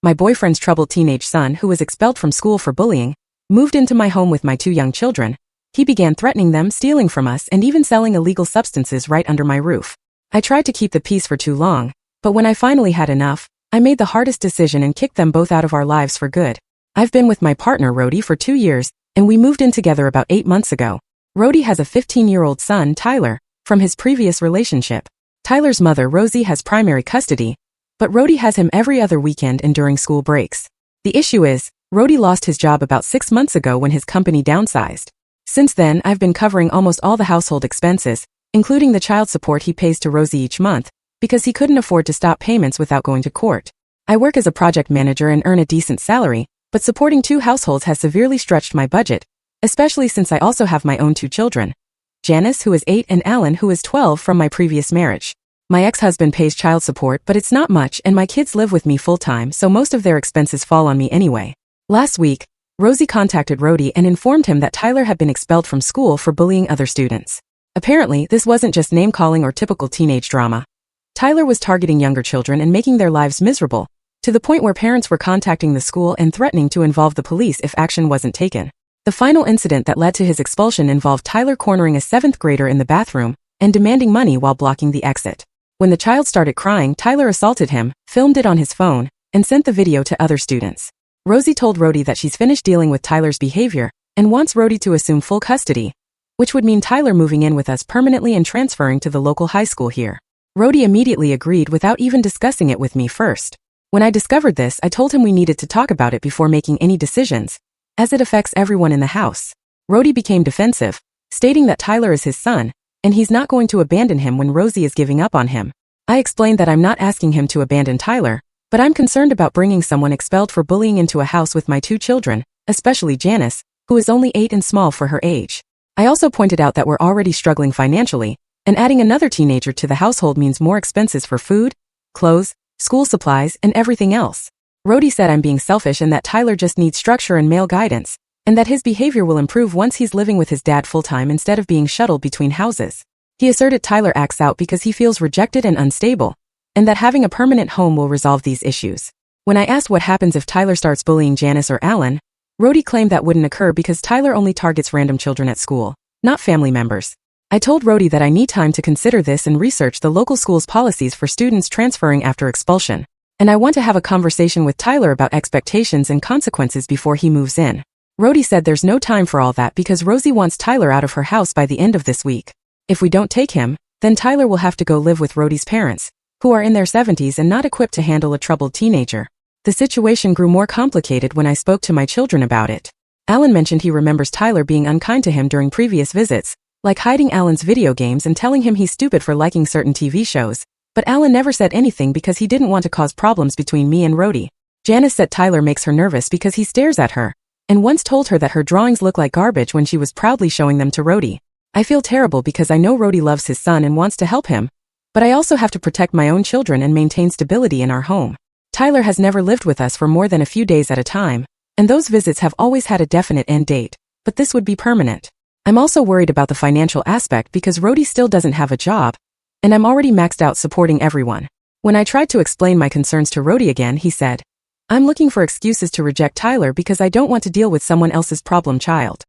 My boyfriend's troubled teenage son, who was expelled from school for bullying, moved into my home with my 2 young children. He began threatening them, stealing from us, and even selling illegal substances right under my roof. I tried to keep the peace for too long, but when I finally had enough, I made the hardest decision and kicked them both out of our lives for good. I've been with my partner Rody for 2 years, and we moved in together about 8 months ago. Rody has a 15-year-old son, Tyler, from his previous relationship. Tyler's mother, Rosie, has primary custody, but Rody has him every other weekend and during school breaks. The issue is, Rody lost his job about 6 months ago when his company downsized. Since then, I've been covering almost all the household expenses, including the child support he pays to Rosie each month, because he couldn't afford to stop payments without going to court. I work as a project manager and earn a decent salary, but supporting 2 households has severely stretched my budget, especially since I also have my own 2 children. Janice, who is 8, and Alan, who is 12 from my previous marriage. My ex-husband pays child support, but it's not much, and my kids live with me full-time, so most of their expenses fall on me anyway. Last week, Rosie contacted Rody and informed him that Tyler had been expelled from school for bullying other students. Apparently, this wasn't just name-calling or typical teenage drama. Tyler was targeting younger children and making their lives miserable, to the point where parents were contacting the school and threatening to involve the police if action wasn't taken. The final incident that led to his expulsion involved Tyler cornering a 7th grader in the bathroom and demanding money while blocking the exit. When the child started crying, Tyler assaulted him, filmed it on his phone, and sent the video to other students. Rosie told Rody that she's finished dealing with Tyler's behavior and wants Rody to assume full custody, which would mean Tyler moving in with us permanently and transferring to the local high school here. Rody immediately agreed without even discussing it with me first. When I discovered this, I told him we needed to talk about it before making any decisions, as it affects everyone in the house. Rody became defensive, stating that Tyler is his son, and he's not going to abandon him when Rosie is giving up on him. I explained that I'm not asking him to abandon Tyler, but I'm concerned about bringing someone expelled for bullying into a house with my 2 children, especially Janice, who is only 8 and small for her age. I also pointed out that we're already struggling financially, and adding another teenager to the household means more expenses for food, clothes, school supplies, and everything else. Rody said I'm being selfish and that Tyler just needs structure and male guidance, and that his behavior will improve once he's living with his dad full-time instead of being shuttled between houses. He asserted Tyler acts out because he feels rejected and unstable, and that having a permanent home will resolve these issues. When I asked what happens if Tyler starts bullying Janice or Alan, Rody claimed that wouldn't occur because Tyler only targets random children at school, not family members. I told Rody that I need time to consider this and research the local school's policies for students transferring after expulsion, and I want to have a conversation with Tyler about expectations and consequences before he moves in. Rody said there's no time for all that because Rosie wants Tyler out of her house by the end of this week. If we don't take him, then Tyler will have to go live with Rody's parents, who are in their 70s and not equipped to handle a troubled teenager. The situation grew more complicated when I spoke to my children about it. Alan mentioned he remembers Tyler being unkind to him during previous visits, like hiding Alan's video games and telling him he's stupid for liking certain TV shows, but Alan never said anything because he didn't want to cause problems between me and Rody. Janice said Tyler makes her nervous because he stares at her, and once told her that her drawings look like garbage when she was proudly showing them to Rody. I feel terrible because I know Rody loves his son and wants to help him, but I also have to protect my own children and maintain stability in our home. Tyler has never lived with us for more than a few days at a time, and those visits have always had a definite end date, but this would be permanent. I'm also worried about the financial aspect because Rody still doesn't have a job, and I'm already maxed out supporting everyone. When I tried to explain my concerns to Rody again, he said, I'm looking for excuses to reject Tyler because I don't want to deal with someone else's problem child.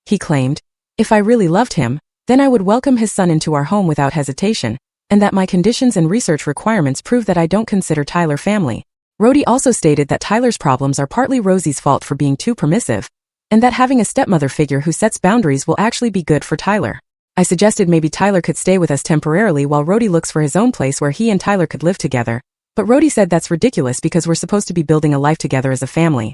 He claimed, if I really loved him, then I would welcome his son into our home without hesitation, and that my conditions and research requirements prove that I don't consider Tyler family. Rody also stated that Tyler's problems are partly Rosie's fault for being too permissive, and that having a stepmother figure who sets boundaries will actually be good for Tyler. I suggested maybe Tyler could stay with us temporarily while Rody looks for his own place where he and Tyler could live together, but Rody said that's ridiculous because we're supposed to be building a life together as a family.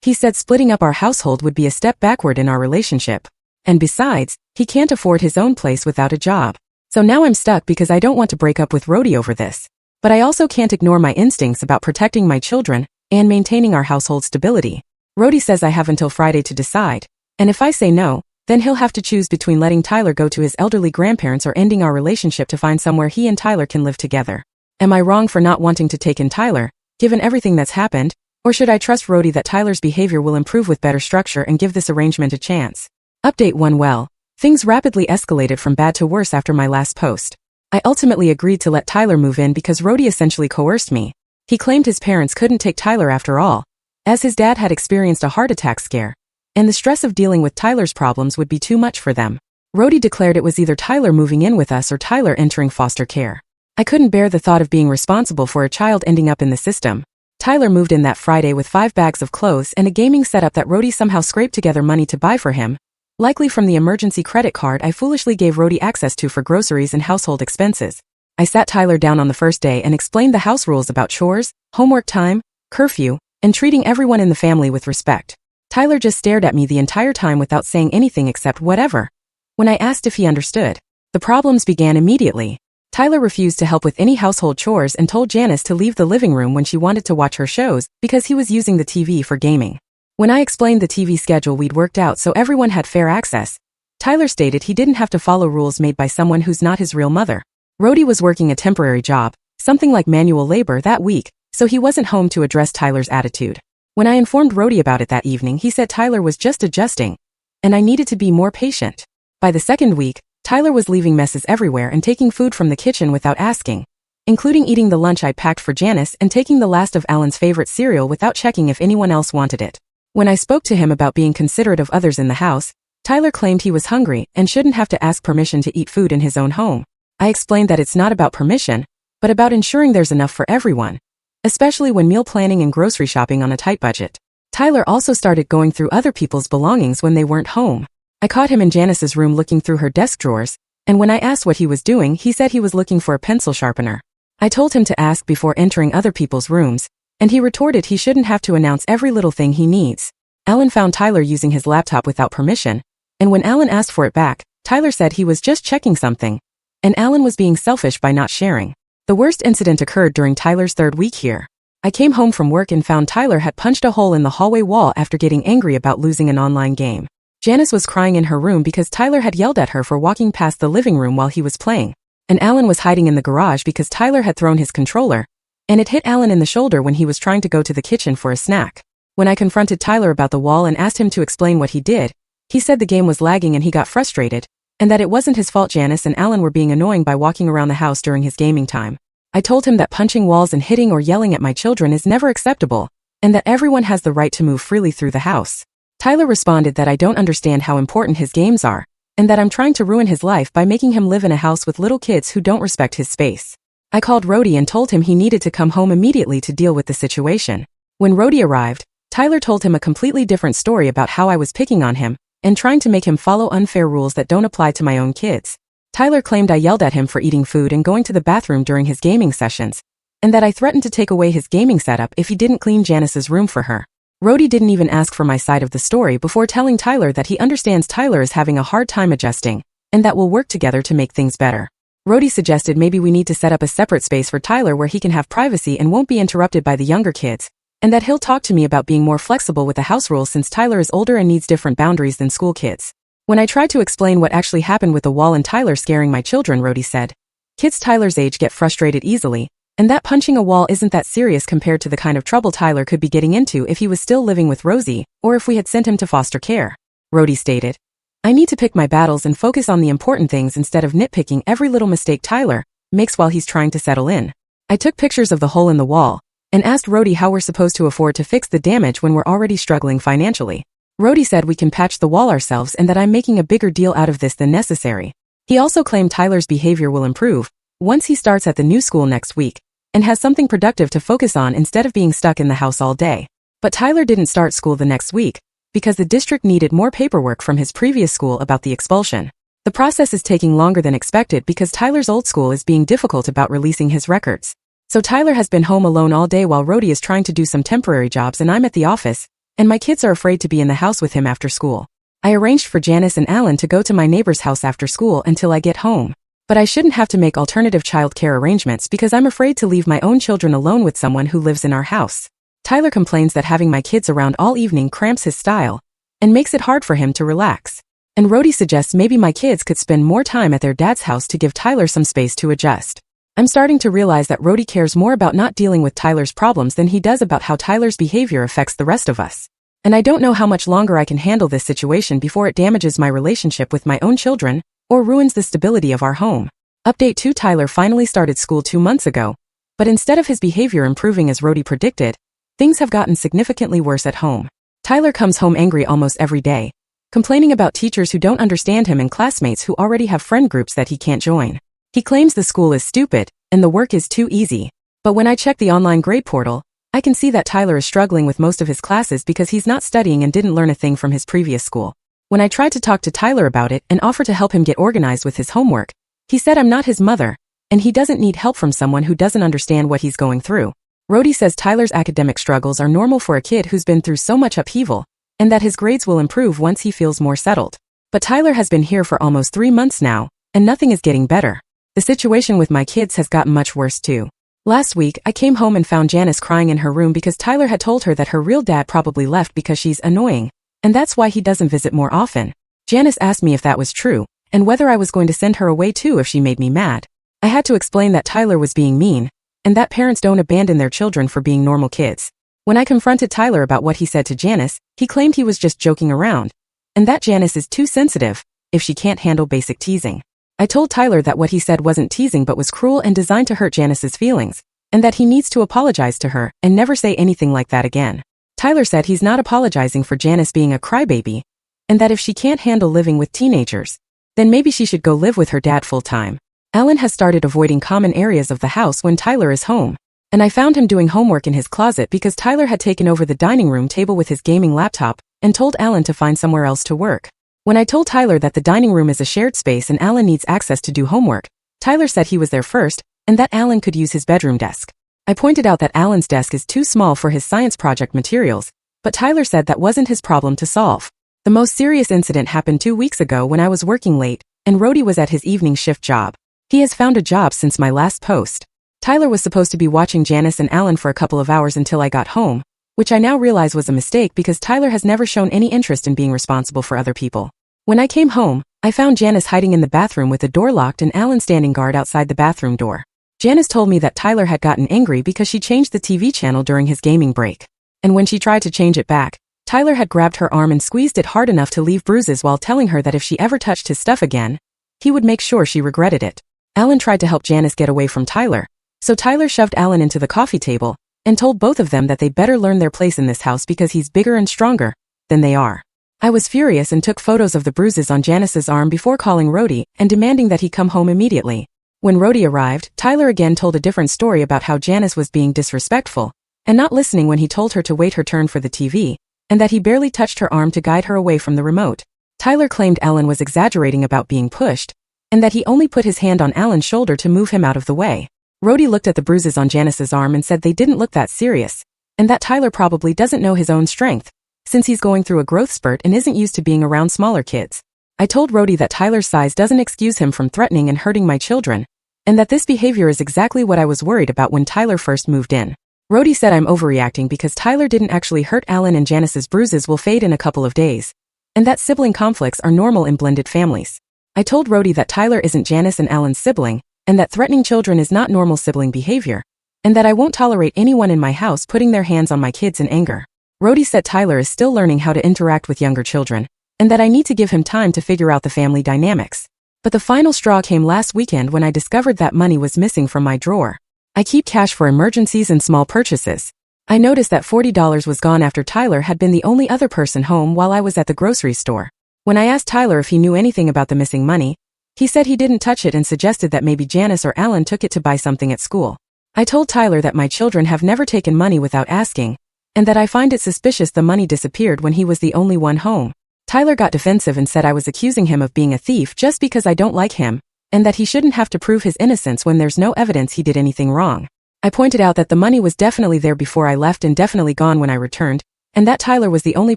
He said splitting up our household would be a step backward in our relationship. And besides, he can't afford his own place without a job. So now I'm stuck because I don't want to break up with Rody over this. But I also can't ignore my instincts about protecting my children and maintaining our household stability. Rody says I have until Friday to decide, and if I say no, then he'll have to choose between letting Tyler go to his elderly grandparents or ending our relationship to find somewhere he and Tyler can live together. Am I wrong for not wanting to take in Tyler, given everything that's happened, or should I trust Rody that Tyler's behavior will improve with better structure and give this arrangement a chance? Update 1. Well, things rapidly escalated from bad to worse after my last post. I ultimately agreed to let Tyler move in because Rody essentially coerced me. He claimed his parents couldn't take Tyler after all, as his dad had experienced a heart attack scare, and the stress of dealing with Tyler's problems would be too much for them. Rhodey declared it was either Tyler moving in with us or Tyler entering foster care. I couldn't bear the thought of being responsible for a child ending up in the system. Tyler moved in that Friday with 5 bags of clothes and a gaming setup that Rhodey somehow scraped together money to buy for him, likely from the emergency credit card I foolishly gave Rhodey access to for groceries and household expenses. I sat Tyler down on the first day and explained the house rules about chores, homework time, curfew, and treating everyone in the family with respect. Tyler just stared at me the entire time without saying anything except whatever. When I asked if he understood, the problems began immediately. Tyler refused to help with any household chores and told Janice to leave the living room when she wanted to watch her shows because he was using the TV for gaming. When I explained the TV schedule we'd worked out so everyone had fair access, Tyler stated he didn't have to follow rules made by someone who's not his real mother. Rhodey was working a temporary job, something like manual labor that week, so he wasn't home to address Tyler's attitude. When I informed Rhodey about it that evening, he said Tyler was just adjusting, and I needed to be more patient. By the second week, Tyler was leaving messes everywhere and taking food from the kitchen without asking, including eating the lunch I'd packed for Janice and taking the last of Alan's favorite cereal without checking if anyone else wanted it. When I spoke to him about being considerate of others in the house, Tyler claimed he was hungry and shouldn't have to ask permission to eat food in his own home. I explained that it's not about permission, but about ensuring there's enough for everyone, especially when meal planning and grocery shopping on a tight budget. Tyler also started going through other people's belongings when they weren't home. I caught him in Janice's room looking through her desk drawers, and when I asked what he was doing, he said he was looking for a pencil sharpener. I told him to ask before entering other people's rooms, and he retorted he shouldn't have to announce every little thing he needs. Alan found Tyler using his laptop without permission, and when Alan asked for it back, Tyler said he was just checking something, and Alan was being selfish by not sharing. The worst incident occurred during Tyler's 3rd week here. I came home from work and found Tyler had punched a hole in the hallway wall after getting angry about losing an online game. Janice was crying in her room because Tyler had yelled at her for walking past the living room while he was playing, and Alan was hiding in the garage because Tyler had thrown his controller, and it hit Alan in the shoulder when he was trying to go to the kitchen for a snack. When I confronted Tyler about the wall and asked him to explain what he did, he said the game was lagging and he got frustrated, and that it wasn't his fault Janice and Alan were being annoying by walking around the house during his gaming time. I told him that punching walls and hitting or yelling at my children is never acceptable, and that everyone has the right to move freely through the house. Tyler responded that I don't understand how important his games are, and that I'm trying to ruin his life by making him live in a house with little kids who don't respect his space. I called Rhodey and told him he needed to come home immediately to deal with the situation. When Rhodey arrived, Tyler told him a completely different story about how I was picking on him and trying to make him follow unfair rules that don't apply to my own kids. Tyler claimed I yelled at him for eating food and going to the bathroom during his gaming sessions, and that I threatened to take away his gaming setup if he didn't clean Janice's room for her. Rhodey didn't even ask for my side of the story before telling Tyler that he understands Tyler is having a hard time adjusting, and that we'll work together to make things better. Rhodey suggested maybe we need to set up a separate space for Tyler where he can have privacy and won't be interrupted by the younger kids, and that he'll talk to me about being more flexible with the house rules since Tyler is older and needs different boundaries than school kids. When I tried to explain what actually happened with the wall and Tyler scaring my children, Rhodey said, "Kids Tyler's age get frustrated easily, and that punching a wall isn't that serious compared to the kind of trouble Tyler could be getting into if he was still living with Rosie, or if we had sent him to foster care." Rhodey stated, "I need to pick my battles and focus on the important things instead of nitpicking every little mistake Tyler makes while he's trying to settle in." I took pictures of the hole in the wall and asked Rhodey how we're supposed to afford to fix the damage when we're already struggling financially. Rhodey said we can patch the wall ourselves and that I'm making a bigger deal out of this than necessary. He also claimed Tyler's behavior will improve once he starts at the new school next week and has something productive to focus on instead of being stuck in the house all day. But Tyler didn't start school the next week because the district needed more paperwork from his previous school about the expulsion. The process is taking longer than expected because Tyler's old school is being difficult about releasing his records. So Tyler has been home alone all day while Rhodey is trying to do some temporary jobs and I'm at the office, and my kids are afraid to be in the house with him after school. I arranged for Janice and Alan to go to my neighbor's house after school until I get home. But I shouldn't have to make alternative childcare arrangements because I'm afraid to leave my own children alone with someone who lives in our house. Tyler complains that having my kids around all evening cramps his style and makes it hard for him to relax. And Rhodey suggests maybe my kids could spend more time at their dad's house to give Tyler some space to adjust. I'm starting to realize that Rhodey cares more about not dealing with Tyler's problems than he does about how Tyler's behavior affects the rest of us. And I don't know how much longer I can handle this situation before it damages my relationship with my own children or ruins the stability of our home. Update 2: Tyler finally started school 2 months ago, But instead of his behavior improving as Rhodey predicted, things have gotten significantly worse at home. Tyler comes home angry almost every day, complaining about teachers who don't understand him and classmates who already have friend groups that he can't join. He claims the school is stupid, and the work is too easy. But when I check the online grade portal, I can see that Tyler is struggling with most of his classes because he's not studying and didn't learn a thing from his previous school. When I tried to talk to Tyler about it and offer to help him get organized with his homework, he said I'm not his mother, and he doesn't need help from someone who doesn't understand what he's going through. Rhodey says Tyler's academic struggles are normal for a kid who's been through so much upheaval, and that his grades will improve once he feels more settled. But Tyler has been here for almost 3 months now, and nothing is getting better. The situation with my kids has gotten much worse too. Last week, I came home and found Janice crying in her room because Tyler had told her that her real dad probably left because she's annoying, and that's why he doesn't visit more often. Janice asked me if that was true, and whether I was going to send her away too if she made me mad. I had to explain that Tyler was being mean, and that parents don't abandon their children for being normal kids. When I confronted Tyler about what he said to Janice, he claimed he was just joking around, and that Janice is too sensitive if she can't handle basic teasing. I told Tyler that what he said wasn't teasing but was cruel and designed to hurt Janice's feelings, and that he needs to apologize to her and never say anything like that again. Tyler said he's not apologizing for Janice being a crybaby, and that if she can't handle living with teenagers, then maybe she should go live with her dad full-time. Alan has started avoiding common areas of the house when Tyler is home, and I found him doing homework in his closet because Tyler had taken over the dining room table with his gaming laptop and told Alan to find somewhere else to work. When I told Tyler that the dining room is a shared space and Alan needs access to do homework, Tyler said he was there first and that Alan could use his bedroom desk. I pointed out that Alan's desk is too small for his science project materials, but Tyler said that wasn't his problem to solve. The most serious incident happened 2 weeks ago when I was working late and Rhodey was at his evening shift job. He has found a job since my last post. Tyler was supposed to be watching Janice and Alan for a couple of hours until I got home, which I now realize was a mistake because Tyler has never shown any interest in being responsible for other people. When I came home, I found Janice hiding in the bathroom with the door locked and Alan standing guard outside the bathroom door. Janice told me that Tyler had gotten angry because she changed the TV channel during his gaming break. And when she tried to change it back, Tyler had grabbed her arm and squeezed it hard enough to leave bruises while telling her that if she ever touched his stuff again, he would make sure she regretted it. Alan tried to help Janice get away from Tyler, so Tyler shoved Alan into the coffee table and told both of them that they better learn their place in this house because he's bigger and stronger than they are. I was furious and took photos of the bruises on Janice's arm before calling Rhodey and demanding that he come home immediately. When Rhodey arrived, Tyler again told a different story about how Janice was being disrespectful and not listening when he told her to wait her turn for the TV, and that he barely touched her arm to guide her away from the remote. Tyler claimed Alan was exaggerating about being pushed, and that he only put his hand on Alan's shoulder to move him out of the way. Rhodey looked at the bruises on Janice's arm and said they didn't look that serious, and that Tyler probably doesn't know his own strength, since he's going through a growth spurt and isn't used to being around smaller kids. I told Rhodey that Tyler's size doesn't excuse him from threatening and hurting my children, and that this behavior is exactly what I was worried about when Tyler first moved in. Rhodey said I'm overreacting because Tyler didn't actually hurt Alan and Janice's bruises will fade in a couple of days, and that sibling conflicts are normal in blended families. I told Rhodey that Tyler isn't Janice and Alan's sibling, and that threatening children is not normal sibling behavior, and that I won't tolerate anyone in my house putting their hands on my kids in anger. Rhodey said Tyler is still learning how to interact with younger children, and that I need to give him time to figure out the family dynamics. But the final straw came last weekend when I discovered that money was missing from my drawer. I keep cash for emergencies and small purchases. I noticed that $40 was gone after Tyler had been the only other person home while I was at the grocery store. When I asked Tyler if he knew anything about the missing money, he said he didn't touch it and suggested that maybe Janice or Alan took it to buy something at school. I told Tyler that my children have never taken money without asking, and that I find it suspicious the money disappeared when he was the only one home. Tyler got defensive and said I was accusing him of being a thief just because I don't like him, and that he shouldn't have to prove his innocence when there's no evidence he did anything wrong. I pointed out that the money was definitely there before I left and definitely gone when I returned, and that Tyler was the only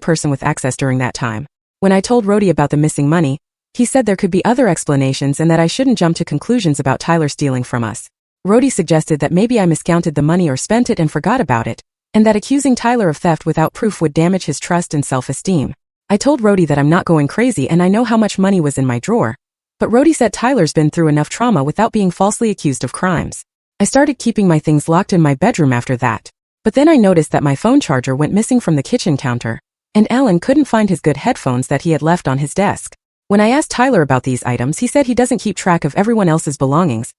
person with access during that time. When I told Rhodey about the missing money, he said there could be other explanations and that I shouldn't jump to conclusions about Tyler stealing from us. Rhodey suggested that maybe I miscounted the money or spent it and forgot about it, and that accusing Tyler of theft without proof would damage his trust and self-esteem. I told Rhodey that I'm not going crazy and I know how much money was in my drawer, but Rhodey said Tyler's been through enough trauma without being falsely accused of crimes. I started keeping my things locked in my bedroom after that, but then I noticed that my phone charger went missing from the kitchen counter, and Alan couldn't find his good headphones that he had left on his desk. When I asked Tyler about these items, he said he doesn't keep track of everyone else's belongings,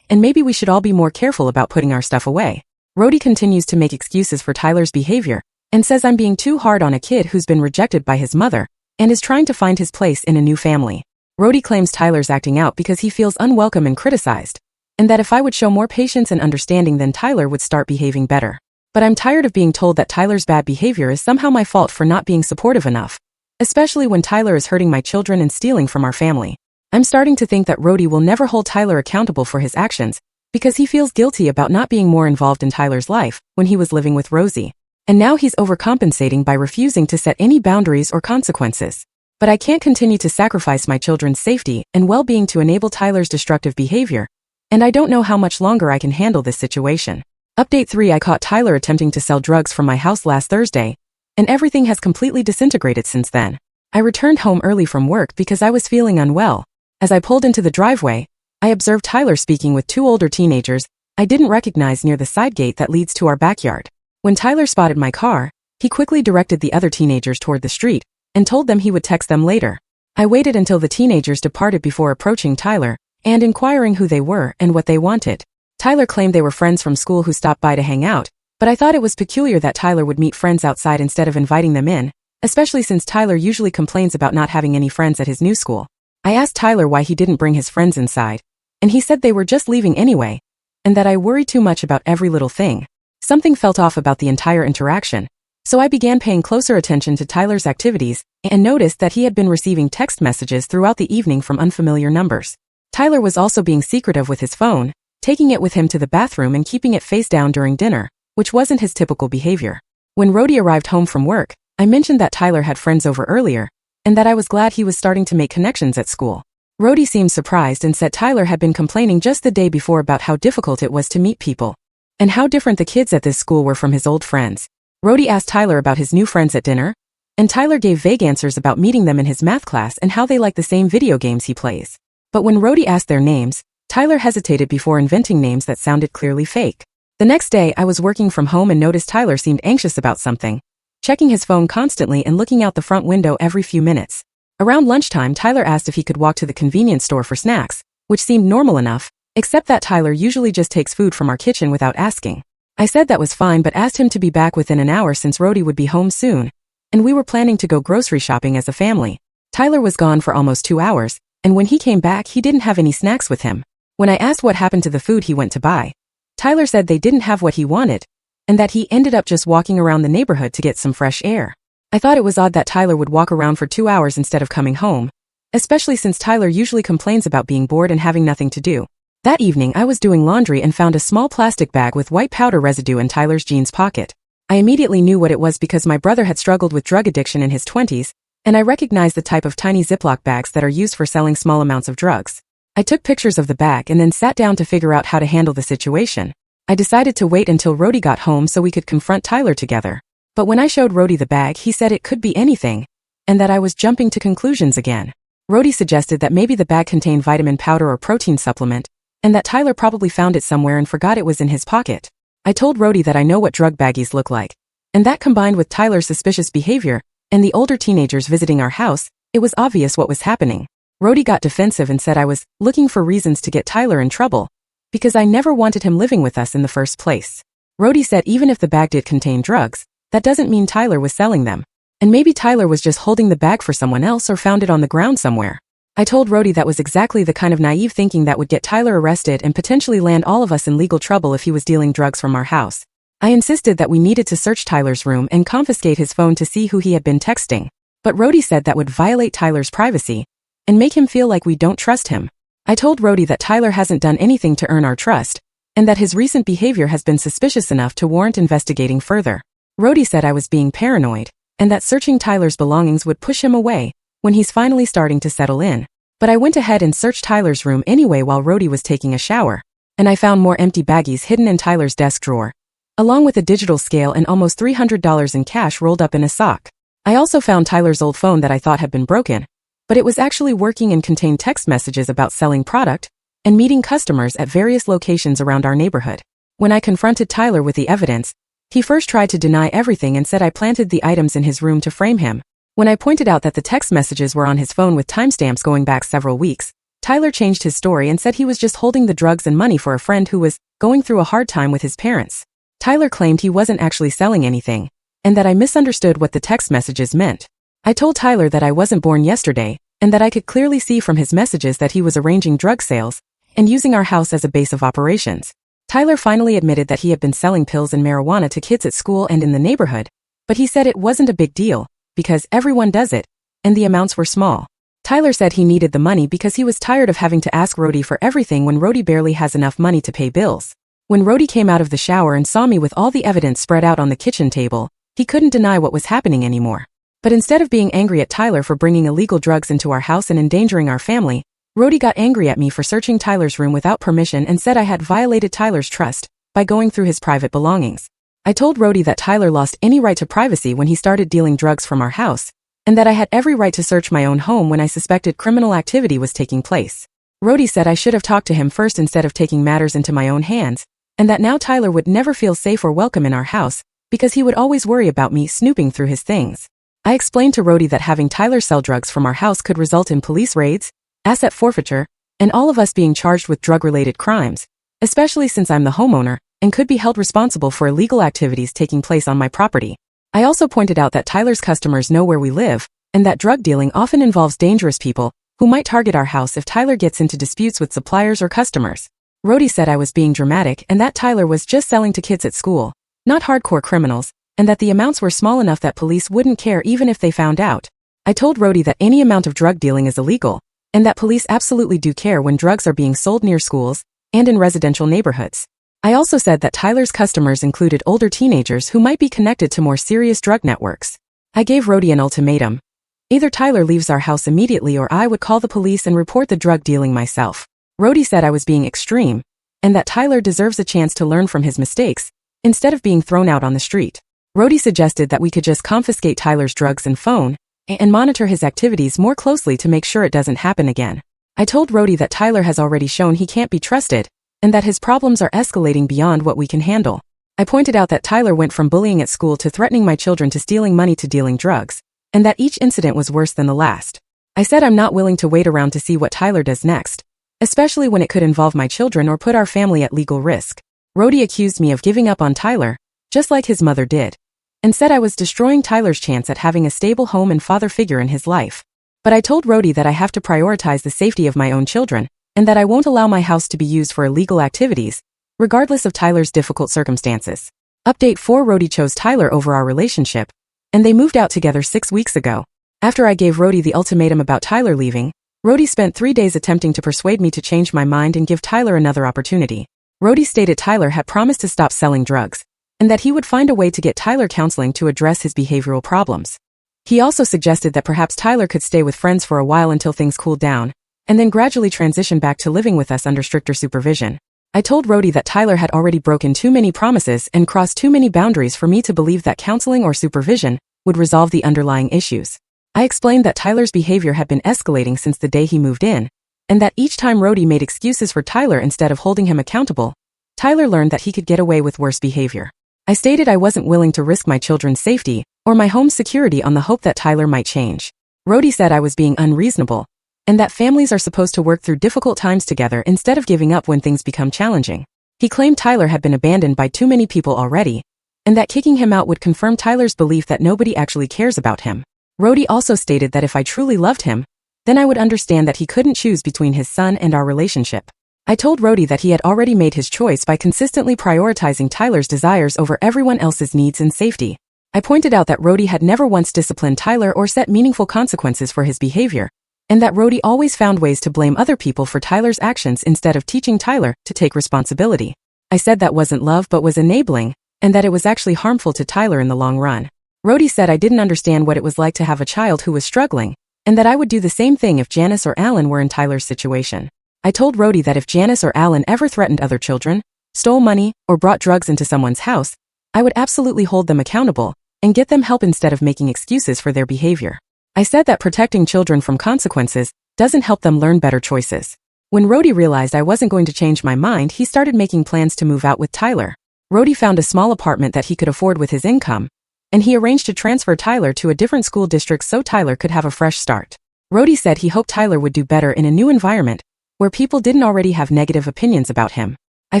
and maybe we should all be more careful about putting our stuff away. Rhodey continues to make excuses for Tyler's behavior and says I'm being too hard on a kid who's been rejected by his mother and is trying to find his place in a new family. Rhodey claims Tyler's acting out because he feels unwelcome and criticized, and that if I would show more patience and understanding then Tyler would start behaving better. But I'm tired of being told that Tyler's bad behavior is somehow my fault for not being supportive enough, especially when Tyler is hurting my children and stealing from our family. I'm starting to think that Rhodey will never hold Tyler accountable for his actions because he feels guilty about not being more involved in Tyler's life when he was living with Rosie. And now he's overcompensating by refusing to set any boundaries or consequences. But I can't continue to sacrifice my children's safety and well-being to enable Tyler's destructive behavior, and I don't know how much longer I can handle this situation. Update 3: I caught Tyler attempting to sell drugs from my house last Thursday, and everything has completely disintegrated since then. I returned home early from work because I was feeling unwell. As I pulled into the driveway, I observed Tyler speaking with 2 older teenagers I didn't recognize near the side gate that leads to our backyard. When Tyler spotted my car, he quickly directed the other teenagers toward the street and told them he would text them later. I waited until the teenagers departed before approaching Tyler and inquiring who they were and what they wanted. Tyler claimed they were friends from school who stopped by to hang out, but I thought it was peculiar that Tyler would meet friends outside instead of inviting them in, especially since Tyler usually complains about not having any friends at his new school. I asked Tyler why he didn't bring his friends inside, and he said they were just leaving anyway, and that I worry too much about every little thing. Something felt off about the entire interaction, so I began paying closer attention to Tyler's activities and noticed that he had been receiving text messages throughout the evening from unfamiliar numbers. Tyler was also being secretive with his phone, taking it with him to the bathroom and keeping it face down during dinner, which wasn't his typical behavior. When Rhodey arrived home from work, I mentioned that Tyler had friends over earlier, and that I was glad he was starting to make connections at school. Rhodey seemed surprised and said Tyler had been complaining just the day before about how difficult it was to meet people, and how different the kids at this school were from his old friends. Rhodey asked Tyler about his new friends at dinner, and Tyler gave vague answers about meeting them in his math class and how they like the same video games he plays. But when Rhodey asked their names, Tyler hesitated before inventing names that sounded clearly fake. The next day, I was working from home and noticed Tyler seemed anxious about something, checking his phone constantly and looking out the front window every few minutes. Around lunchtime, Tyler asked if he could walk to the convenience store for snacks, which seemed normal enough, except that Tyler usually just takes food from our kitchen without asking. I said that was fine but asked him to be back within an hour since Rhodey would be home soon, and we were planning to go grocery shopping as a family. Tyler was gone for almost 2 hours, and when he came back he didn't have any snacks with him. When I asked what happened to the food he went to buy, Tyler said they didn't have what he wanted, and that he ended up just walking around the neighborhood to get some fresh air. I thought it was odd that Tyler would walk around for 2 hours instead of coming home, especially since Tyler usually complains about being bored and having nothing to do. That evening I was doing laundry and found a small plastic bag with white powder residue in Tyler's jeans pocket. I immediately knew what it was because my brother had struggled with drug addiction in his 20s, and I recognized the type of tiny Ziploc bags that are used for selling small amounts of drugs. I took pictures of the bag and then sat down to figure out how to handle the situation. I decided to wait until Rhodey got home so we could confront Tyler together. But when I showed Rhodey the bag he said it could be anything, and that I was jumping to conclusions again. Rhodey suggested that maybe the bag contained vitamin powder or protein supplement, and that Tyler probably found it somewhere and forgot it was in his pocket. I told Rhodey that I know what drug baggies look like, and that combined with Tyler's suspicious behavior and the older teenagers visiting our house, it was obvious what was happening. Rhodey got defensive and said I was looking for reasons to get Tyler in trouble, because I never wanted him living with us in the first place. Rhodey said even if the bag did contain drugs, that doesn't mean Tyler was selling them, and maybe Tyler was just holding the bag for someone else or found it on the ground somewhere. I told Rhodey that was exactly the kind of naive thinking that would get Tyler arrested and potentially land all of us in legal trouble if he was dealing drugs from our house. I insisted that we needed to search Tyler's room and confiscate his phone to see who he had been texting, but Rhodey said that would violate Tyler's privacy and make him feel like we don't trust him. I told Rhodey that Tyler hasn't done anything to earn our trust, and that his recent behavior has been suspicious enough to warrant investigating further. Rhodey said I was being paranoid, and that searching Tyler's belongings would push him away when he's finally starting to settle in. But I went ahead and searched Tyler's room anyway while Rhodey was taking a shower, and I found more empty baggies hidden in Tyler's desk drawer, along with a digital scale and almost $300 in cash rolled up in a sock. I also found Tyler's old phone that I thought had been broken, but it was actually working and contained text messages about selling product and meeting customers at various locations around our neighborhood. When I confronted Tyler with the evidence, he first tried to deny everything and said I planted the items in his room to frame him. When I pointed out that the text messages were on his phone with timestamps going back several weeks, Tyler changed his story and said he was just holding the drugs and money for a friend who was going through a hard time with his parents. Tyler claimed he wasn't actually selling anything, and that I misunderstood what the text messages meant. I told Tyler that I wasn't born yesterday, and that I could clearly see from his messages that he was arranging drug sales and using our house as a base of operations. Tyler finally admitted that he had been selling pills and marijuana to kids at school and in the neighborhood, but he said it wasn't a big deal, because everyone does it, and the amounts were small. Tyler said he needed the money because he was tired of having to ask Rody for everything when Rody barely has enough money to pay bills. When Rody came out of the shower and saw me with all the evidence spread out on the kitchen table, he couldn't deny what was happening anymore. But instead of being angry at Tyler for bringing illegal drugs into our house and endangering our family, Rody got angry at me for searching Tyler's room without permission and said I had violated Tyler's trust by going through his private belongings. I told Rody that Tyler lost any right to privacy when he started dealing drugs from our house, and that I had every right to search my own home when I suspected criminal activity was taking place. Rody said I should have talked to him first instead of taking matters into my own hands, and that now Tyler would never feel safe or welcome in our house because he would always worry about me snooping through his things. I explained to Rody that having Tyler sell drugs from our house could result in police raids, asset forfeiture, and all of us being charged with drug-related crimes, especially since I'm the homeowner and could be held responsible for illegal activities taking place on my property. I also pointed out that Tyler's customers know where we live, and that drug dealing often involves dangerous people who might target our house if Tyler gets into disputes with suppliers or customers. Rody said I was being dramatic and that Tyler was just selling to kids at school, not hardcore criminals, and that the amounts were small enough that police wouldn't care even if they found out. I told Rody that any amount of drug dealing is illegal, and that police absolutely do care when drugs are being sold near schools and in residential neighborhoods. I also said that Tyler's customers included older teenagers who might be connected to more serious drug networks. I gave Rody an ultimatum. Either Tyler leaves our house immediately or I would call the police and report the drug dealing myself. Rody said I was being extreme, and that Tyler deserves a chance to learn from his mistakes, instead of being thrown out on the street. Rody suggested that we could just confiscate Tyler's drugs and phone, and monitor his activities more closely to make sure it doesn't happen again. I told Rody that Tyler has already shown he can't be trusted, and that his problems are escalating beyond what we can handle. I pointed out that Tyler went from bullying at school to threatening my children to stealing money to dealing drugs, and that each incident was worse than the last. I said I'm not willing to wait around to see what Tyler does next, especially when it could involve my children or put our family at legal risk. Rody accused me of giving up on Tyler, just like his mother did, and said I was destroying Tyler's chance at having a stable home and father figure in his life. But I told Rody that I have to prioritize the safety of my own children, and that I won't allow my house to be used for illegal activities, regardless of Tyler's difficult circumstances. Update 4: Rody chose Tyler over our relationship, and they moved out together 6 weeks ago. After I gave Rody the ultimatum about Tyler leaving, Rody spent 3 days attempting to persuade me to change my mind and give Tyler another opportunity. Rody stated Tyler had promised to stop selling drugs, and that he would find a way to get Tyler counseling to address his behavioral problems. He also suggested that perhaps Tyler could stay with friends for a while until things cooled down, and then gradually transition back to living with us under stricter supervision. I told Rody that Tyler had already broken too many promises and crossed too many boundaries for me to believe that counseling or supervision would resolve the underlying issues. I explained that Tyler's behavior had been escalating since the day he moved in, and that each time Rody made excuses for Tyler instead of holding him accountable, Tyler learned that he could get away with worse behavior. I stated I wasn't willing to risk my children's safety or my home's security on the hope that Tyler might change. Rody said I was being unreasonable, and that families are supposed to work through difficult times together instead of giving up when things become challenging. He claimed Tyler had been abandoned by too many people already, and that kicking him out would confirm Tyler's belief that nobody actually cares about him. Rody also stated that if I truly loved him, then I would understand that he couldn't choose between his son and our relationship. I told Rody that he had already made his choice by consistently prioritizing Tyler's desires over everyone else's needs and safety. I pointed out that Rody had never once disciplined Tyler or set meaningful consequences for his behavior, and that Rody always found ways to blame other people for Tyler's actions instead of teaching Tyler to take responsibility. I said that wasn't love but was enabling, and that it was actually harmful to Tyler in the long run. Rody said I didn't understand what it was like to have a child who was struggling, and that I would do the same thing if Janice or Alan were in Tyler's situation. I told Rody that if Janice or Alan ever threatened other children, stole money, or brought drugs into someone's house, I would absolutely hold them accountable and get them help instead of making excuses for their behavior. I said that protecting children from consequences doesn't help them learn better choices. When Rody realized I wasn't going to change my mind, he started making plans to move out with Tyler. Rody found a small apartment that he could afford with his income, and he arranged to transfer Tyler to a different school district so Tyler could have a fresh start. Rody said he hoped Tyler would do better in a new environment where people didn't already have negative opinions about him. I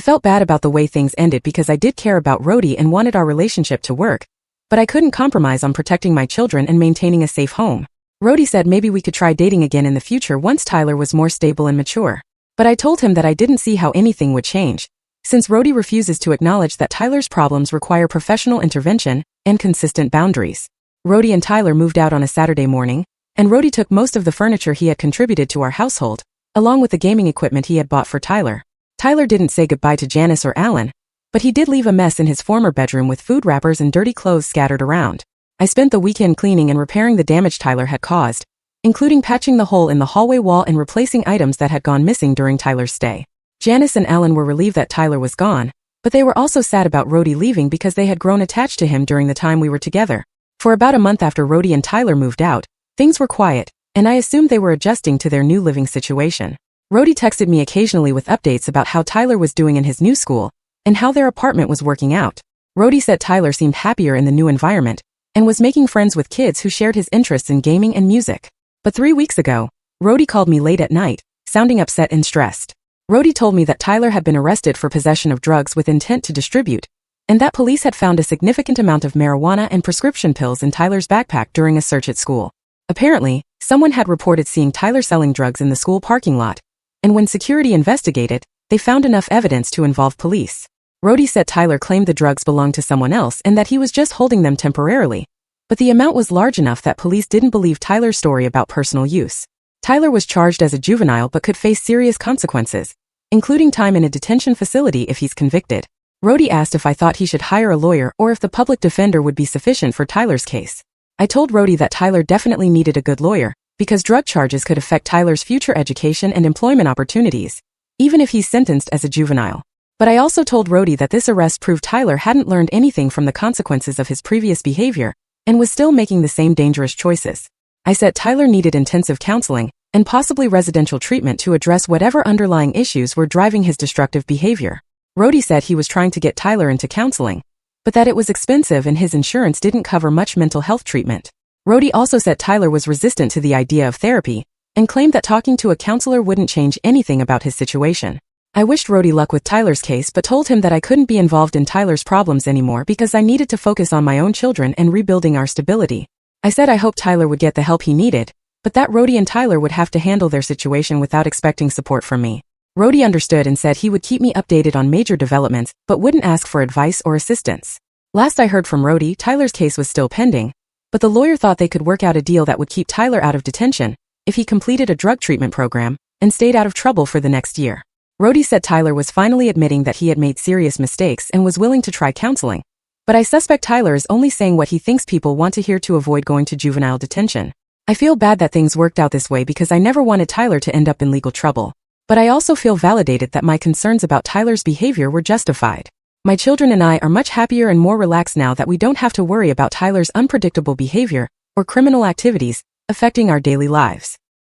felt bad about the way things ended because I did care about Rhodey and wanted our relationship to work, but I couldn't compromise on protecting my children and maintaining a safe home. Rhodey said maybe we could try dating again in the future once Tyler was more stable and mature. But I told him that I didn't see how anything would change, since Rhodey refuses to acknowledge that Tyler's problems require professional intervention and consistent boundaries. Rhodey and Tyler moved out on a Saturday morning, and Rhodey took most of the furniture he had contributed to our household, along with the gaming equipment he had bought for Tyler. Tyler didn't say goodbye to Janice or Alan, but he did leave a mess in his former bedroom with food wrappers and dirty clothes scattered around. I spent the weekend cleaning and repairing the damage Tyler had caused, including patching the hole in the hallway wall and replacing items that had gone missing during Tyler's stay. Janice and Alan were relieved that Tyler was gone, but they were also sad about Rhodey leaving because they had grown attached to him during the time we were together. For about a month after Rhodey and Tyler moved out, things were quiet, and I assumed they were adjusting to their new living situation. Rhodey texted me occasionally with updates about how Tyler was doing in his new school, and how their apartment was working out. Rhodey said Tyler seemed happier in the new environment, and was making friends with kids who shared his interests in gaming and music. But 3 weeks ago, Rhodey called me late at night, sounding upset and stressed. Rhodey told me that Tyler had been arrested for possession of drugs with intent to distribute, and that police had found a significant amount of marijuana and prescription pills in Tyler's backpack during a search at school. Apparently, someone had reported seeing Tyler selling drugs in the school parking lot, and when security investigated, they found enough evidence to involve police. Rhodey said Tyler claimed the drugs belonged to someone else and that he was just holding them temporarily, but the amount was large enough that police didn't believe Tyler's story about personal use. Tyler was charged as a juvenile but could face serious consequences, including time in a detention facility if he's convicted. Rhodey asked if I thought he should hire a lawyer or if the public defender would be sufficient for Tyler's case. I told Rhodey that Tyler definitely needed a good lawyer, because drug charges could affect Tyler's future education and employment opportunities, even if he's sentenced as a juvenile. But I also told Rhodey that this arrest proved Tyler hadn't learned anything from the consequences of his previous behavior, and was still making the same dangerous choices. I said Tyler needed intensive counseling, and possibly residential treatment to address whatever underlying issues were driving his destructive behavior. Rhodey said he was trying to get Tyler into counseling, but that it was expensive and his insurance didn't cover much mental health treatment. Rhodey also said Tyler was resistant to the idea of therapy, and claimed that talking to a counselor wouldn't change anything about his situation. I wished Rhodey luck with Tyler's case but told him that I couldn't be involved in Tyler's problems anymore because I needed to focus on my own children and rebuilding our stability. I said I hoped Tyler would get the help he needed, but that Rhodey and Tyler would have to handle their situation without expecting support from me. Rhodey understood and said he would keep me updated on major developments but wouldn't ask for advice or assistance. Last I heard from Rhodey, Tyler's case was still pending, but the lawyer thought they could work out a deal that would keep Tyler out of detention if he completed a drug treatment program and stayed out of trouble for the next year. Rhodey said Tyler was finally admitting that he had made serious mistakes and was willing to try counseling, but I suspect Tyler is only saying what he thinks people want to hear to avoid going to juvenile detention. I feel bad that things worked out this way because I never wanted Tyler to end up in legal trouble, but I also feel validated that my concerns about Tyler's behavior were justified. My children and I are much happier and more relaxed now that we don't have to worry about Tyler's unpredictable behavior or criminal activities affecting our daily lives.